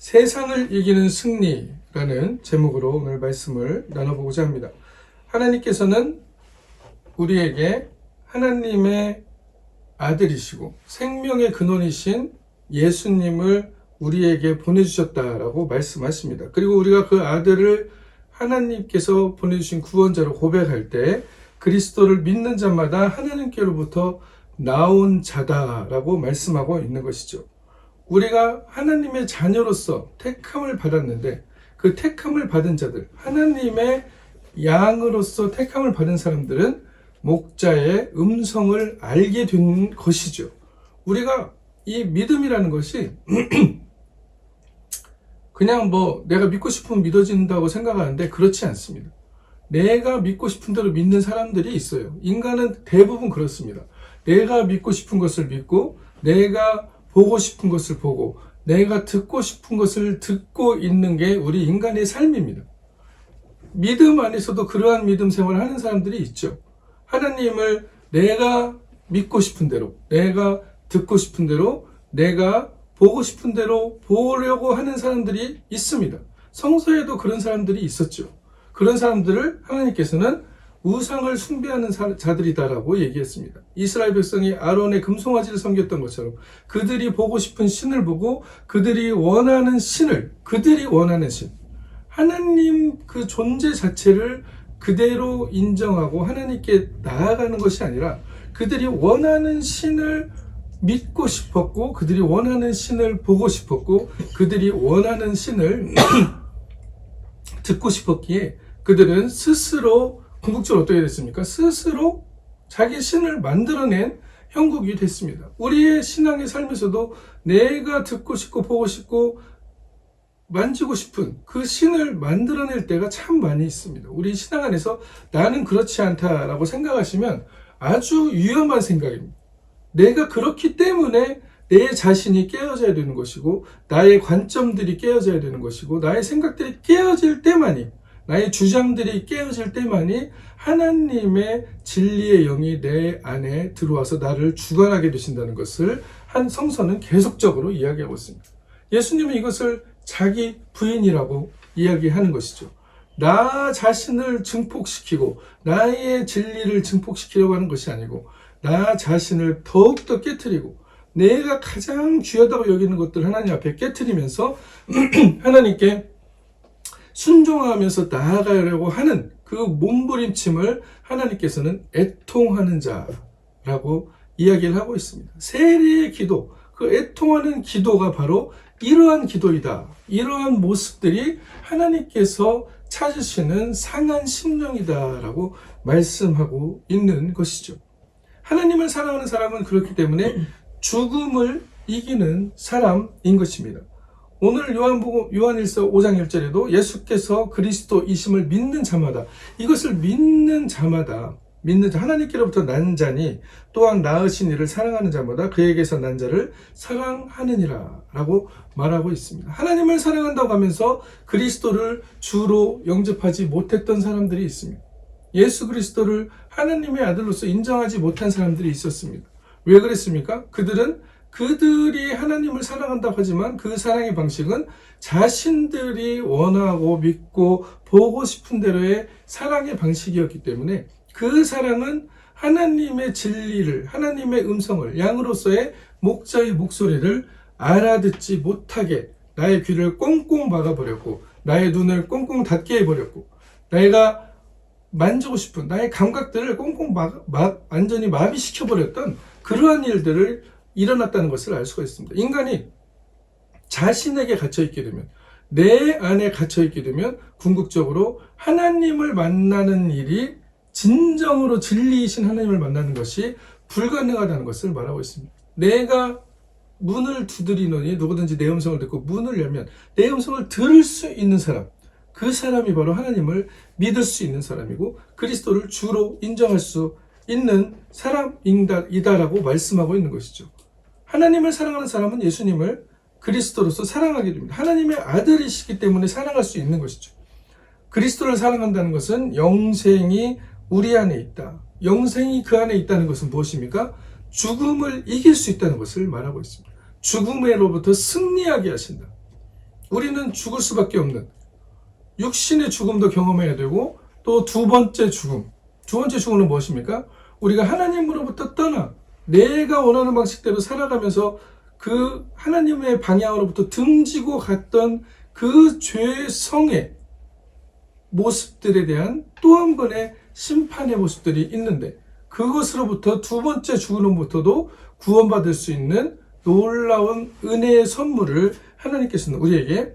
세상을 이기는 승리라는 제목으로 오늘 말씀을 나눠보고자 합니다. 하나님께서는 우리에게 하나님의 아들이시고 생명의 근원이신 예수님을 우리에게 보내주셨다라고 말씀하십니다. 그리고 우리가 그 아들을 하나님께서 보내주신 구원자로 고백할 때 그리스도를 믿는 자마다 하나님께로부터 나온 자다라고 말씀하고 있는 것이죠. 우리가 하나님의 자녀로서 택함을 받았는데 그 택함을 받은 자들, 하나님의 양으로서 택함을 받은 사람들은 목자의 음성을 알게 된 것이죠. 우리가 이 믿음이라는 것이 그냥 내가 믿고 싶으면 믿어진다고 생각하는데 그렇지 않습니다. 내가 믿고 싶은 대로 믿는 사람들이 있어요. 인간은 대부분 그렇습니다. 내가 믿고 싶은 것을 믿고 내가 보고 싶은 것을 보고 내가 듣고 싶은 것을 듣고 있는 게 우리 인간의 삶입니다. 믿음 안에서도 그러한 믿음 생활을 하는 사람들이 있죠. 하나님을 내가 믿고 싶은 대로, 내가 듣고 싶은 대로, 내가 보고 싶은 대로 보려고 하는 사람들이 있습니다. 성서에도 그런 사람들이 있었죠. 그런 사람들을 하나님께서는 우상을 숭배하는 자들이다라고 얘기했습니다. 이스라엘 백성이 아론의 금송아지를 섬겼던 것처럼 그들이 보고 싶은 신을 보고 그들이 원하는 신, 하나님 그 존재 자체를 그대로 인정하고 하나님께 나아가는 것이 아니라 그들이 원하는 신을 믿고 싶었고 그들이 원하는 신을 보고 싶었고 그들이 원하는 신을 듣고 싶었기에 그들은 스스로 궁극적으로 어떻게 됐습니까? 스스로 자기 신을 만들어낸 형국이 됐습니다. 우리의 신앙의 삶에서도 내가 듣고 싶고 보고 싶고 만지고 싶은 그 신을 만들어낼 때가 참 많이 있습니다. 우리 신앙 안에서 나는 그렇지 않다라고 생각하시면 아주 위험한 생각입니다. 내가 그렇기 때문에 내 자신이 깨어져야 되는 것이고 나의 관점들이 깨어져야 되는 것이고 나의 생각들이 깨어질 때만이 나의 주장들이 깨어질 때만이 하나님의 진리의 영이 내 안에 들어와서 나를 주관하게 되신다는 것을 한 성서는 계속적으로 이야기하고 있습니다. 예수님은 이것을 자기 부인이라고 이야기하는 것이죠. 나 자신을 증폭시키고 나의 진리를 증폭시키려고 하는 것이 아니고 나 자신을 더욱더 깨트리고 내가 가장 귀하다고 여기는 것들을 하나님 앞에 깨트리면서 하나님께 순종하면서 나아가려고 하는 그 몸부림침을 하나님께서는 애통하는 자라고 이야기를 하고 있습니다. 세례의 기도, 그 애통하는 기도가 바로 이러한 기도이다. 이러한 모습들이 하나님께서 찾으시는 상한 심령이다라고 말씀하고 있는 것이죠. 하나님을 사랑하는 사람은 그렇기 때문에 죽음을 이기는 사람인 것입니다. 오늘 요한일서 5장 1절에도 예수께서 그리스도이심을 믿는 자마다 이것을 믿는 자마다 하나님께로부터 난 자니 또한 낳으신 이를 사랑하는 자마다 그에게서 난 자를 사랑하느니라 라고 말하고 있습니다. 하나님을 사랑한다고 하면서 그리스도를 주로 영접하지 못했던 사람들이 있습니다. 예수 그리스도를 하나님의 아들로서 인정하지 못한 사람들이 있었습니다. 왜 그랬습니까? 그들이 하나님을 사랑한다고 하지만 그 사랑의 방식은 자신들이 원하고 믿고 보고 싶은 대로의 사랑의 방식이었기 때문에 그 사랑은 하나님의 진리를, 하나님의 음성을, 양으로서의 목자의 목소리를 알아듣지 못하게 나의 귀를 꽁꽁 막아버렸고 나의 눈을 꽁꽁 닫게 해버렸고 내가 만지고 싶은 나의 감각들을 꽁꽁 완전히 마비시켜버렸던 그러한 일들을 일어났다는 것을 알 수가 있습니다. 인간이 자신에게 갇혀있게 되면 내 안에 갇혀있게 되면 궁극적으로 하나님을 만나는 일이 진정으로 진리이신 하나님을 만나는 것이 불가능하다는 것을 말하고 있습니다. 내가 문을 두드리노니 누구든지 내 음성을 듣고 문을 열면 내 음성을 들을 수 있는 사람, 그 사람이 바로 하나님을 믿을 수 있는 사람이고 그리스도를 주로 인정할 수 있는 사람이다라고 말씀하고 있는 것이죠. 하나님을 사랑하는 사람은 예수님을 그리스도로서 사랑하게 됩니다. 하나님의 아들이시기 때문에 사랑할 수 있는 것이죠. 그리스도를 사랑한다는 것은 영생이 우리 안에 있다. 영생이 그 안에 있다는 것은 무엇입니까? 죽음을 이길 수 있다는 것을 말하고 있습니다. 죽음으로부터 승리하게 하신다. 우리는 죽을 수밖에 없는 육신의 죽음도 경험해야 되고, 또 두 번째 죽음. 두 번째 죽음은 무엇입니까? 우리가 하나님으로부터 떠나 내가 원하는 방식대로 살아가면서 그 하나님의 방향으로부터 등지고 갔던 그 죄성의 모습들에 대한 또 한 번의 심판의 모습들이 있는데, 그것으로부터 두 번째 죽음으로부터도 구원받을 수 있는 놀라운 은혜의 선물을 하나님께서는 우리에게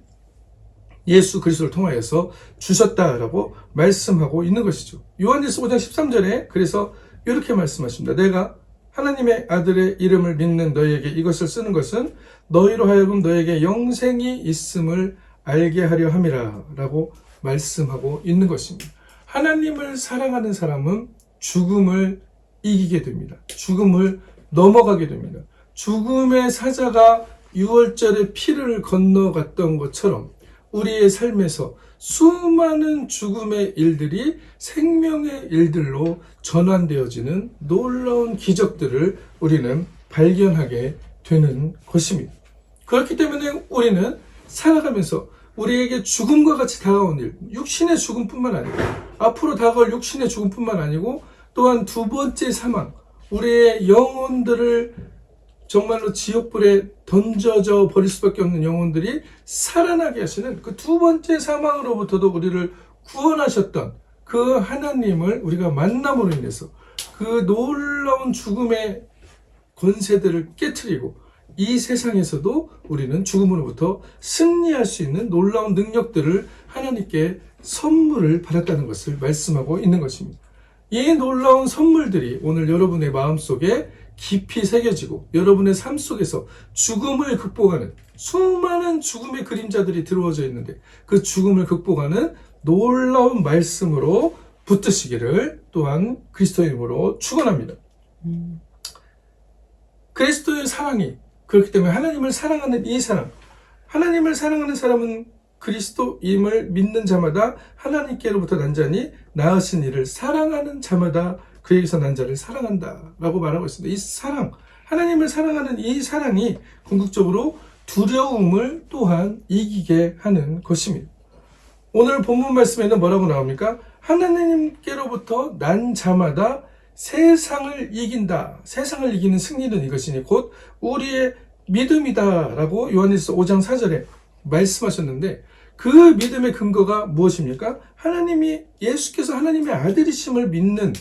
예수 그리스도를 통하여서 주셨다라고 말씀하고 있는 것이죠. 요한일서 5장 13절에 그래서 이렇게 말씀하십니다. 내가 하나님의 아들의 이름을 믿는 너희에게 이것을 쓰는 것은 너희로 하여금 너희에게 영생이 있음을 알게 하려 함이라 라고 말씀하고 있는 것입니다. 하나님을 사랑하는 사람은 죽음을 이기게 됩니다. 죽음을 넘어가게 됩니다. 죽음의 사자가 유월절에 피를 건너갔던 것처럼 우리의 삶에서 수많은 죽음의 일들이 생명의 일들로 전환되어지는 놀라운 기적들을 우리는 발견하게 되는 것입니다. 그렇기 때문에 우리는 살아가면서 우리에게 죽음과 같이 다가온 일, 육신의 죽음뿐만 아니고 앞으로 다가올 육신의 죽음뿐만 아니고 또한 두 번째 사망, 우리의 영혼들을 정말로 지옥불에 던져져 버릴 수밖에 없는 영혼들이 살아나게 하시는 그 두 번째 사망으로부터도 우리를 구원하셨던 그 하나님을 우리가 만남으로 인해서 그 놀라운 죽음의 권세들을 깨트리고 이 세상에서도 우리는 죽음으로부터 승리할 수 있는 놀라운 능력들을 하나님께 선물을 받았다는 것을 말씀하고 있는 것입니다. 이 놀라운 선물들이 오늘 여러분의 마음속에 깊이 새겨지고 여러분의 삶 속에서 죽음을 극복하는 수많은 죽음의 그림자들이 들어오져 있는데 그 죽음을 극복하는 놀라운 말씀으로 붙드시기를 또한 그리스도의 이름으로 축원합니다. 그리스도의 사랑이 그렇기 때문에 하나님을 사랑하는 이 사랑, 하나님을 사랑하는 사람은 그리스도임을 믿는 자마다 하나님께로부터 난 자니 나으신 이를 사랑하는 자마다 그에게서 난 자를 사랑한다 라고 말하고 있습니다. 이 사랑, 하나님을 사랑하는 이 사랑이 궁극적으로 두려움을 또한 이기게 하는 것입니다. 오늘 본문 말씀에는 뭐라고 나옵니까? 하나님께로부터 난 자마다 세상을 이긴다. 세상을 이기는 승리는 이것이니 곧 우리의 믿음이다 라고 요한일서 5장 4절에 말씀하셨는데, 그 믿음의 근거가 무엇입니까? 예수께서 하나님의 아들이심을 믿는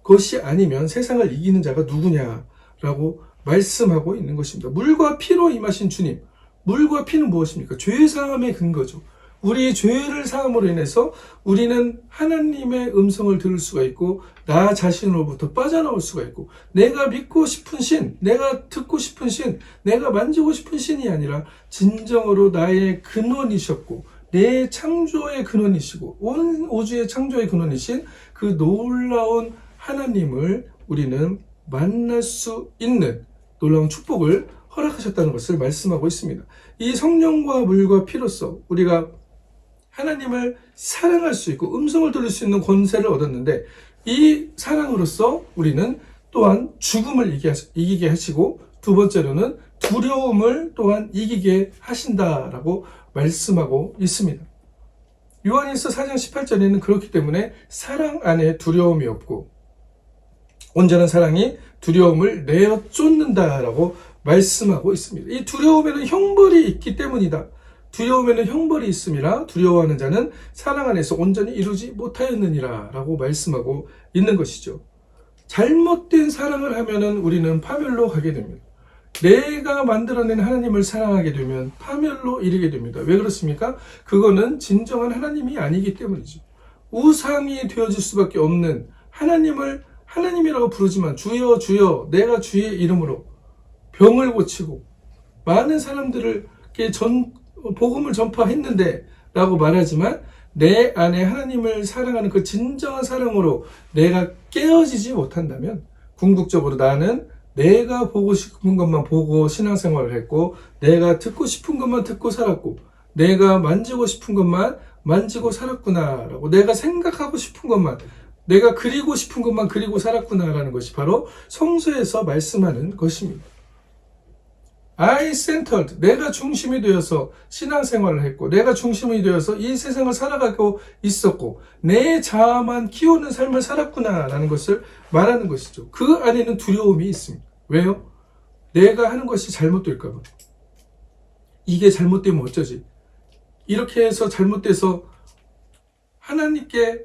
것이 아니면 세상을 이기는 자가 누구냐라고 말씀하고 있는 것입니다. 물과 피로 임하신 주님, 물과 피는 무엇입니까? 죄 사함의 근거죠. 우리의 죄를 사함으로 인해서 우리는 하나님의 음성을 들을 수가 있고 나 자신으로부터 빠져나올 수가 있고 내가 믿고 싶은 신, 내가 듣고 싶은 신, 내가 만지고 싶은 신이 아니라 진정으로 나의 근원이셨고 내 창조의 근원이시고 온 우주의 창조의 근원이신 그 놀라운 하나님을 우리는 만날 수 있는 놀라운 축복을 허락하셨다는 것을 말씀하고 있습니다. 이 성령과 물과 피로써 우리가 하나님을 사랑할 수 있고 음성을 들을 수 있는 권세를 얻었는데, 이 사랑으로서 우리는 또한 죽음을 이기게 하시고 두 번째로는 두려움을 또한 이기게 하신다라고 말씀하고 있습니다. 요한일서 4장 18절에는 그렇기 때문에 사랑 안에 두려움이 없고 온전한 사랑이 두려움을 내어 쫓는다라고 말씀하고 있습니다. 이 두려움에는 형벌이 있기 때문이다. 두려움에는 형벌이 있음이라 두려워하는 자는 사랑 안에서 온전히 이루지 못하였느니라 라고 말씀하고 있는 것이죠. 잘못된 사랑을 하면은 우리는 파멸로 가게 됩니다. 내가 만들어낸 하나님을 사랑하게 되면 파멸로 이르게 됩니다. 왜 그렇습니까? 그거는 진정한 하나님이 아니기 때문이죠. 우상이 되어질 수밖에 없는 하나님을 하나님이라고 부르지만 주여 주여 내가 주의 이름으로 병을 고치고 많은 사람들에게 복음을 전파했는데 라고 말하지만 내 안에 하나님을 사랑하는 그 진정한 사랑으로 내가 깨어지지 못한다면 궁극적으로 나는 내가 보고 싶은 것만 보고 신앙생활을 했고 내가 듣고 싶은 것만 듣고 살았고 내가 만지고 싶은 것만 만지고 살았구나 라고 내가 생각하고 싶은 것만 내가 그리고 싶은 것만 그리고 살았구나 라는 것이 바로 성서에서 말씀하는 것입니다. I-centered, 내가 중심이 되어서 신앙생활을 했고, 내가 중심이 되어서 이 세상을 살아가고 있었고, 내 자아만 키우는 삶을 살았구나라는 것을 말하는 것이죠. 그 안에는 두려움이 있습니다. 왜요? 내가 하는 것이 잘못될까봐. 이게 잘못되면 어쩌지? 이렇게 해서 잘못돼서 하나님께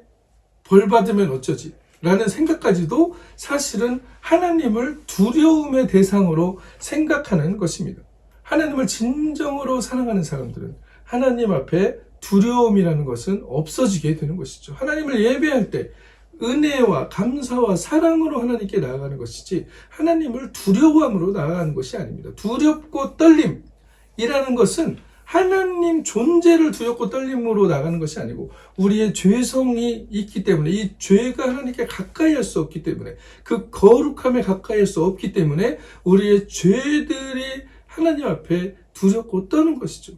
벌 받으면 어쩌지? 라는 생각까지도 사실은 하나님을 두려움의 대상으로 생각하는 것입니다. 하나님을 진정으로 사랑하는 사람들은 하나님 앞에 두려움이라는 것은 없어지게 되는 것이죠. 하나님을 예배할 때 은혜와 감사와 사랑으로 하나님께 나아가는 것이지 하나님을 두려움으로 나아가는 것이 아닙니다. 두렵고 떨림이라는 것은 하나님 존재를 두렵고 떨림으로 나가는 것이 아니고 우리의 죄성이 있기 때문에 이 죄가 하나님께 가까이 할 수 없기 때문에 그 거룩함에 가까이 할 수 없기 때문에 우리의 죄들이 하나님 앞에 두렵고 떠는 것이죠.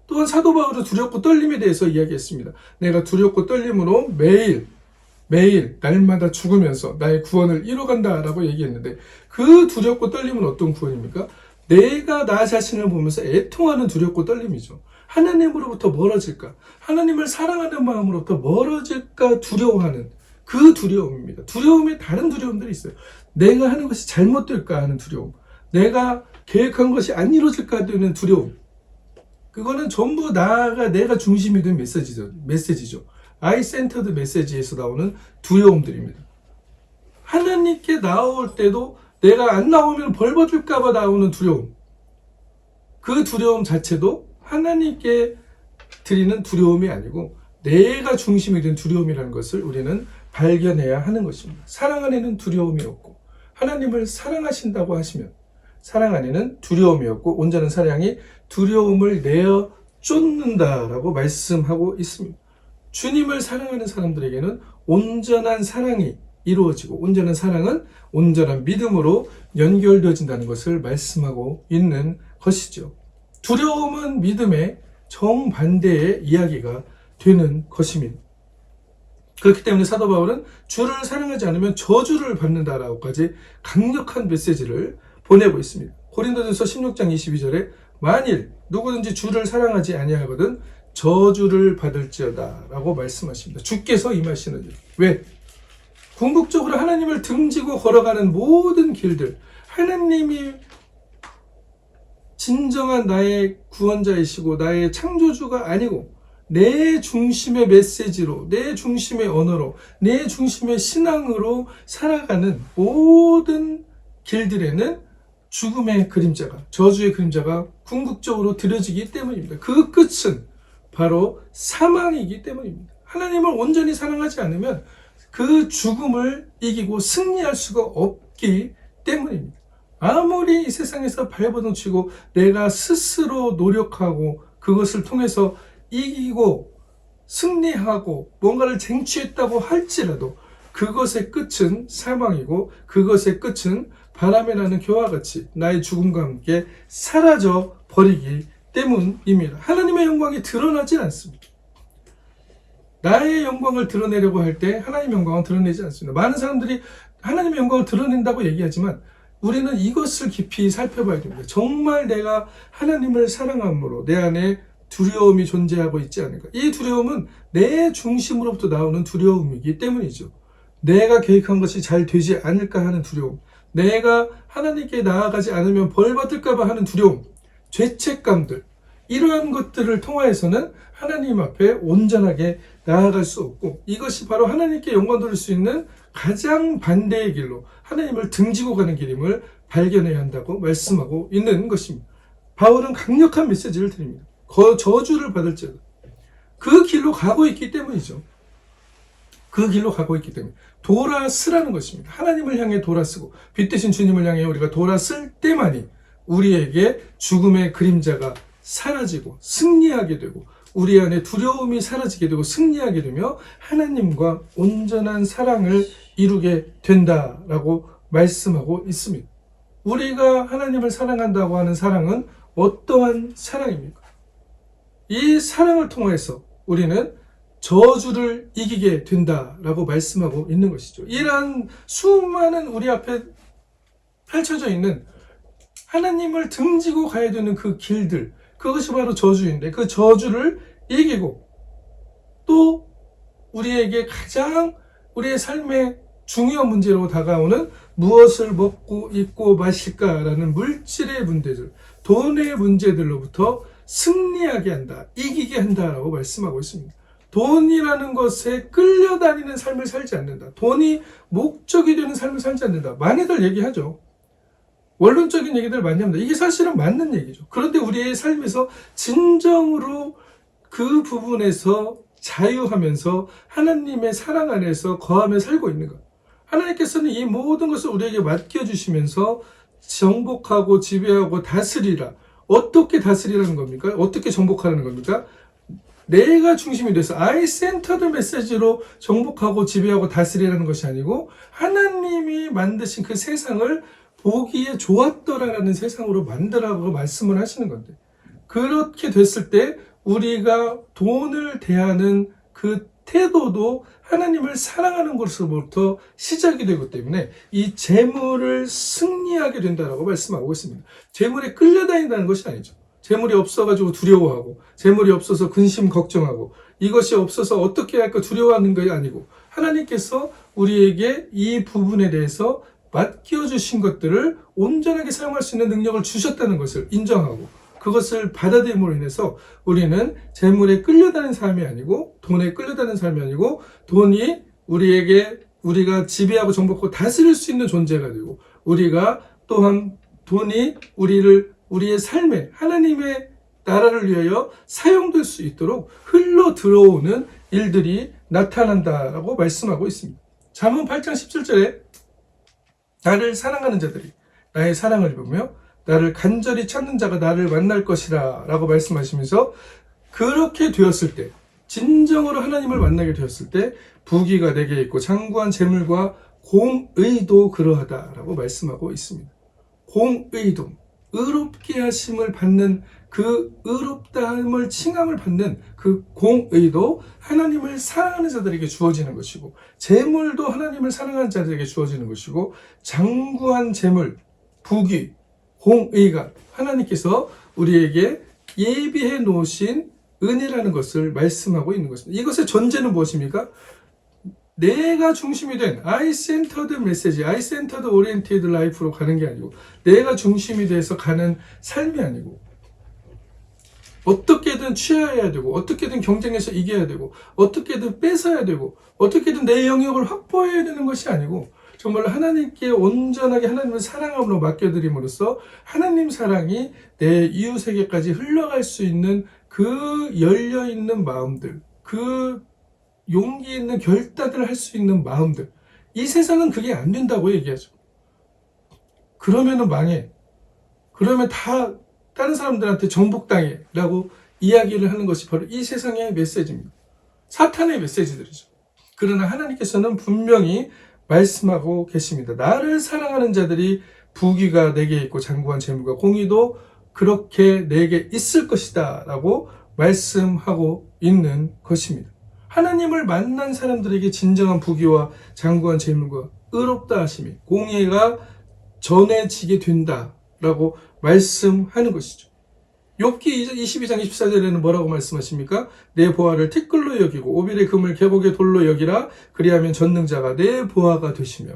또한 사도 바울은 두렵고 떨림에 대해서 이야기했습니다. 내가 두렵고 떨림으로 매일 날마다 죽으면서 나의 구원을 이뤄간다라고 얘기했는데 그 두렵고 떨림은 어떤 구원입니까? 내가 나 자신을 보면서 애통하는 두렵고 떨림이죠. 하나님으로부터 멀어질까? 하나님을 사랑하는 마음으로부터 멀어질까 두려워하는 그 두려움입니다. 두려움에 다른 두려움들이 있어요. 내가 하는 것이 잘못될까 하는 두려움. 내가 계획한 것이 안 이루어질까 하는 두려움. 그거는 전부 내가 중심이 된 메시지죠. I-centered 메시지에서 나오는 두려움들입니다. 하나님께 나올 때도 내가 안 나오면 벌 받을까봐 나오는 두려움. 그 두려움 자체도 하나님께 드리는 두려움이 아니고 내가 중심이 된 두려움이라는 것을 우리는 발견해야 하는 것입니다. 사랑 안에는 두려움이 없고 하나님을 사랑하신다고 하시면 사랑 안에는 두려움이 없고 온전한 사랑이 두려움을 내어 쫓는다라고 말씀하고 있습니다. 주님을 사랑하는 사람들에게는 온전한 사랑이 이루어지고 온전한 사랑은 온전한 믿음으로 연결되어진다는 것을 말씀하고 있는 것이죠. 두려움은 믿음의 정반대의 이야기가 되는 것입니다. 그렇기 때문에 사도 바울은 주를 사랑하지 않으면 저주를 받는다라고까지 강력한 메시지를 보내고 있습니다. 고린도전서 16장 22절에 만일 누구든지 주를 사랑하지 아니하거든 저주를 받을지어다 라고 말씀하십니다. 주께서 임하시는 일. 왜? 궁극적으로 하나님을 등지고 걸어가는 모든 길들, 하나님이 진정한 나의 구원자이시고 나의 창조주가 아니고 내 중심의 메시지로, 내 중심의 언어로, 내 중심의 신앙으로 살아가는 모든 길들에는 죽음의 그림자가, 저주의 그림자가 궁극적으로 들여지기 때문입니다. 그 끝은 바로 사망이기 때문입니다. 하나님을 온전히 사랑하지 않으면 그 죽음을 이기고 승리할 수가 없기 때문입니다. 아무리 이 세상에서 발버둥 치고 내가 스스로 노력하고 그것을 통해서 이기고 승리하고 뭔가를 쟁취했다고 할지라도 그것의 끝은 사망이고 그것의 끝은 바람에 나는 겨와 같이 나의 죽음과 함께 사라져 버리기 때문입니다. 하나님의 영광이 드러나지 않습니다. 나의 영광을 드러내려고 할 때 하나님의 영광은 드러내지 않습니다. 많은 사람들이 하나님의 영광을 드러낸다고 얘기하지만 우리는 이것을 깊이 살펴봐야 됩니다. 정말 내가 하나님을 사랑함으로 내 안에 두려움이 존재하고 있지 않을까. 이 두려움은 내 중심으로부터 나오는 두려움이기 때문이죠. 내가 계획한 것이 잘 되지 않을까 하는 두려움, 내가 하나님께 나아가지 않으면 벌 받을까 봐 하는 두려움, 죄책감들, 이러한 것들을 통하여서는 하나님 앞에 온전하게 나아갈 수 없고 이것이 바로 하나님께 영광 돌릴 수 있는 가장 반대의 길로 하나님을 등지고 가는 길임을 발견해야 한다고 말씀하고 있는 것입니다. 바울은 강력한 메시지를 드립니다. 저주를 받을지어다. 그 길로 가고 있기 때문이죠. 그 길로 가고 있기 때문에 돌아서라는 것입니다. 하나님을 향해 돌아서고 빛 대신 주님을 향해 우리가 돌아설 때만이 우리에게 죽음의 그림자가 사라지고 승리하게 되고 우리 안에 두려움이 사라지게 되고 승리하게 되며 하나님과 온전한 사랑을 이루게 된다라고 말씀하고 있습니다. 우리가 하나님을 사랑한다고 하는 사랑은 어떠한 사랑입니까? 이 사랑을 통해서 우리는 저주를 이기게 된다라고 말씀하고 있는 것이죠. 이러한 수많은 우리 앞에 펼쳐져 있는 하나님을 등지고 가야 되는 그 길들, 그것이 바로 저주인데 그 저주를 이기고 또 우리에게 가장 우리의 삶의 중요한 문제로 다가오는 무엇을 먹고 입고 마실까라는 물질의 문제들, 돈의 문제들로부터 승리하게 한다, 이기게 한다라고 말씀하고 있습니다. 돈이라는 것에 끌려다니는 삶을 살지 않는다. 돈이 목적이 되는 삶을 살지 않는다. 많이들 얘기하죠. 원론적인 얘기들 많이 합니다. 이게 사실은 맞는 얘기죠. 그런데 우리의 삶에서 진정으로 그 부분에서 자유하면서 하나님의 사랑 안에서 거하며 살고 있는 것. 하나님께서는 이 모든 것을 우리에게 맡겨주시면서 정복하고 지배하고 다스리라. 어떻게 다스리라는 겁니까? 어떻게 정복하라는 겁니까? 내가 중심이 돼서 I centered 메시지로 정복하고 지배하고 다스리라는 것이 아니고 하나님이 만드신 그 세상을 보기에 좋았더라라는 세상으로 만들라고 말씀을 하시는 건데, 그렇게 됐을 때 우리가 돈을 대하는 그 태도도 하나님을 사랑하는 것으로부터 시작이 되기 때문에 이 재물을 승리하게 된다라고 말씀하고 있습니다. 재물에 끌려다닌다는 것이 아니죠. 재물이 없어가지고 두려워하고, 재물이 없어서 근심 걱정하고, 이것이 없어서 어떻게 할까 두려워하는 것이 아니고, 하나님께서 우리에게 이 부분에 대해서 맡겨주신 것들을 온전하게 사용할 수 있는 능력을 주셨다는 것을 인정하고, 그것을 받아들임으로 인해서 우리는 재물에 끌려다니는 삶이 아니고, 돈에 끌려다니는 삶이 아니고, 돈이 우리가 지배하고 정복하고 다스릴 수 있는 존재가 되고, 우리가 또한 돈이 우리의 삶에 하나님의 나라를 위하여 사용될 수 있도록 흘러 들어오는 일들이 나타난다라고 말씀하고 있습니다. 잠언 8장 17절에 나를 사랑하는 자들이 나의 사랑을 입으며 나를 간절히 찾는 자가 나를 만날 것이라 라고 말씀하시면서, 그렇게 되었을 때, 진정으로 하나님을 만나게 되었을 때 부귀가 내게 있고 장구한 재물과 공의도 그러하다라고 말씀하고 있습니다. 공의도, 의롭게 하심을 받는 그 의롭다함을 칭함을 받는 그 공의도 하나님을 사랑하는 자들에게 주어지는 것이고, 재물도 하나님을 사랑하는 자들에게 주어지는 것이고, 장구한 재물, 부귀, 공의가 하나님께서 우리에게 예비해 놓으신 은혜라는 것을 말씀하고 있는 것입니다. 이것의 전제는 무엇입니까? 내가 중심이 된 I-centered 메시지, I-centered oriented life로 가는 게 아니고, 내가 중심이 돼서 가는 삶이 아니고, 어떻게든 취해야 되고, 어떻게든 경쟁에서 이겨야 되고, 어떻게든 뺏어야 되고, 어떻게든 내 영역을 확보해야 되는 것이 아니고, 정말 하나님께 온전하게 하나님을 사랑함으로 맡겨드림으로써 하나님 사랑이 내 이웃에게까지 흘러갈 수 있는 그 열려있는 마음들, 그 용기 있는 결단을 할 수 있는 마음들, 이 세상은 그게 안 된다고 얘기하죠. 그러면은 망해. 그러면 다 다른 사람들한테 정복당해 라고 이야기를 하는 것이 바로 이 세상의 메시지입니다. 사탄의 메시지들이죠. 그러나 하나님께서는 분명히 말씀하고 계십니다. 나를 사랑하는 자들이 부귀가 내게 있고 장구한 재물과 공의도 그렇게 내게 있을 것이다 라고 말씀하고 있는 것입니다. 하나님을 만난 사람들에게 진정한 부귀와 장구한 재물과 의롭다 하심이, 공의가 전해지게 된다라고 말씀하는 것이죠. 욥기 22장 24절에는 뭐라고 말씀하십니까? 내 보화를 티끌로 여기고 오빌의 금을 계곡의 돌로 여기라. 그리하면 전능자가 내 보화가 되시며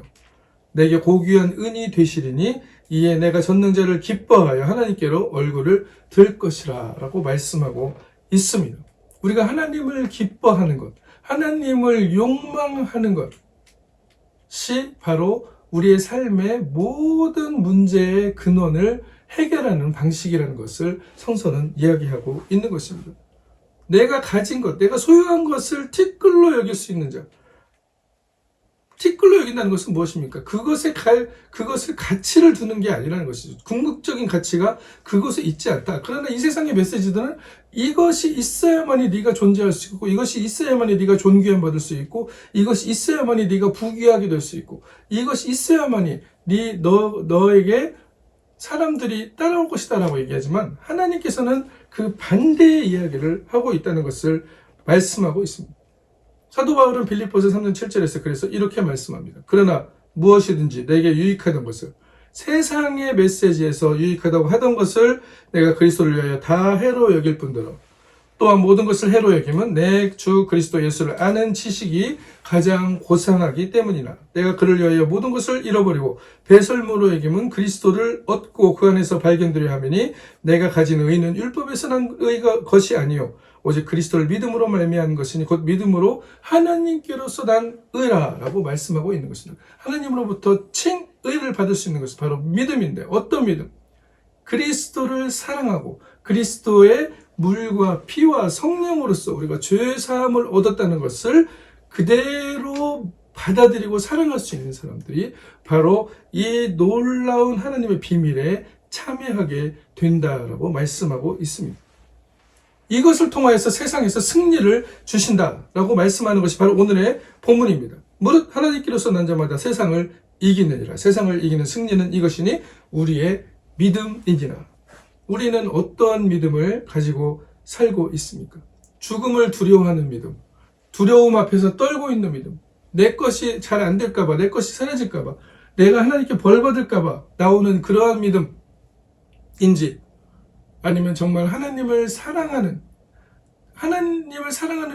내게 고귀한 은이 되시리니 이에 내가 전능자를 기뻐하여 하나님께로 얼굴을 들 것이라 라고 말씀하고 있습니다. 우리가 하나님을 기뻐하는 것, 하나님을 욕망하는 것이 바로 우리의 삶의 모든 문제의 근원을 해결하는 방식이라는 것을 성서는 이야기하고 있는 것입니다. 내가 가진 것, 내가 소유한 것을 티끌로 여길 수 있는 자. 티끌로 여긴다는 것은 무엇입니까? 그것을 가치를 두는 게 아니라는 것이죠. 궁극적인 가치가 그것에 있지 않다. 그러나 이 세상의 메시지들은 이것이 있어야만이 네가 존재할 수 있고, 이것이 있어야만이 네가 존귀함 받을 수 있고, 이것이 있어야만이 네가 부귀하게 될 수 있고, 이것이 있어야만이 너에게 사람들이 따라올 것이다 라고 얘기하지만, 하나님께서는 그 반대의 이야기를 하고 있다는 것을 말씀하고 있습니다. 사도 바울은 빌립보서 3장 7절에서 그래서 이렇게 말씀합니다. 그러나 무엇이든지 내게 유익하던 것을 세상의 메시지에서 유익하다고 하던 것을 내가 그리스도를 위하여 다 해로 여길 뿐더러 또한 모든 것을 해로 여김은 내 주 그리스도 예수를 아는 지식이 가장 고상하기 때문이나 내가 그를 위하여 모든 것을 잃어버리고 배설물로 여김은 그리스도를 얻고 그 안에서 발견되려 하매니 내가 가진 의는 율법에서 난 것이 아니요 오직 그리스도를 믿음으로 말미암은 것이니 곧 믿음으로 하나님께로서 난 의라라고 말씀하고 있는 것입니다. 하나님으로부터 칭의를 받을 수 있는 것이 바로 믿음인데 어떤 믿음? 그리스도를 사랑하고 그리스도의 물과 피와 성령으로서 우리가 죄 사함을 얻었다는 것을 그대로 받아들이고 사랑할 수 있는 사람들이 바로 이 놀라운 하나님의 비밀에 참여하게 된다라고 말씀하고 있습니다. 이것을 통하여서 세상에서 승리를 주신다라고 말씀하는 것이 바로 오늘의 본문입니다. 무릇 하나님께로서 난 자마다 세상을 이기느니라. 세상을 이기는 승리는 이것이니 우리의 믿음이니라. 우리는 어떠한 믿음을 가지고 살고 있습니까? 죽음을 두려워하는 믿음, 두려움 앞에서 떨고 있는 믿음, 내 것이 잘 안 될까봐, 내 것이 사라질까봐, 내가 하나님께 벌 받을까봐 나오는 그러한 믿음인지, 아니면 정말 하나님을 사랑하는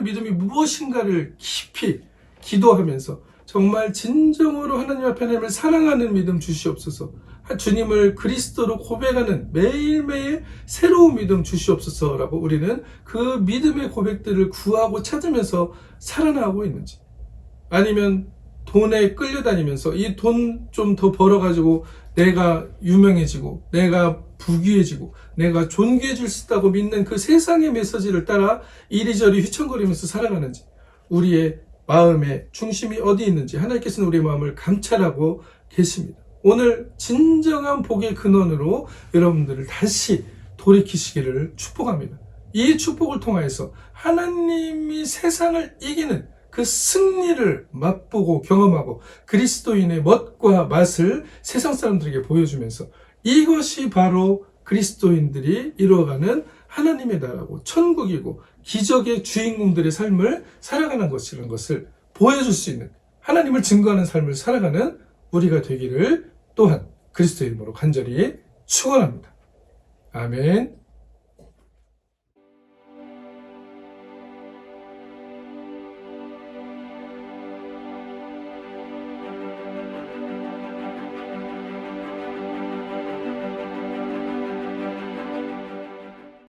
믿음이 무엇인가를 깊이 기도하면서 정말 진정으로 하나님 앞에 하나님을 사랑하는 믿음 주시옵소서. 주님을 그리스도로 고백하는 매일매일 새로운 믿음 주시옵소서라고 우리는 그 믿음의 고백들을 구하고 찾으면서 살아나가고 있는지, 아니면 돈에 끌려다니면서 이 돈 좀 더 벌어가지고 내가 유명해지고 내가 부귀해지고 내가 존귀해질 수 있다고 믿는 그 세상의 메시지를 따라 이리저리 휘청거리면서 살아가는지, 우리의 마음의 중심이 어디 있는지 하나님께서는 우리의 마음을 감찰하고 계십니다. 오늘 진정한 복의 근원으로 여러분들을 다시 돌이키시기를 축복합니다. 이 축복을 통하여서 하나님이 세상을 이기는 그 승리를 맛보고 경험하고 그리스도인의 멋과 맛을 세상 사람들에게 보여주면서 이것이 바로 그리스도인들이 이루어가는 하나님의 나라고 천국이고 기적의 주인공들의 삶을 살아가는 것이라는 것을 보여줄 수 있는, 하나님을 증거하는 삶을 살아가는 우리가 되기를 또한 그리스도의 이름으로 간절히 축원합니다. 아멘.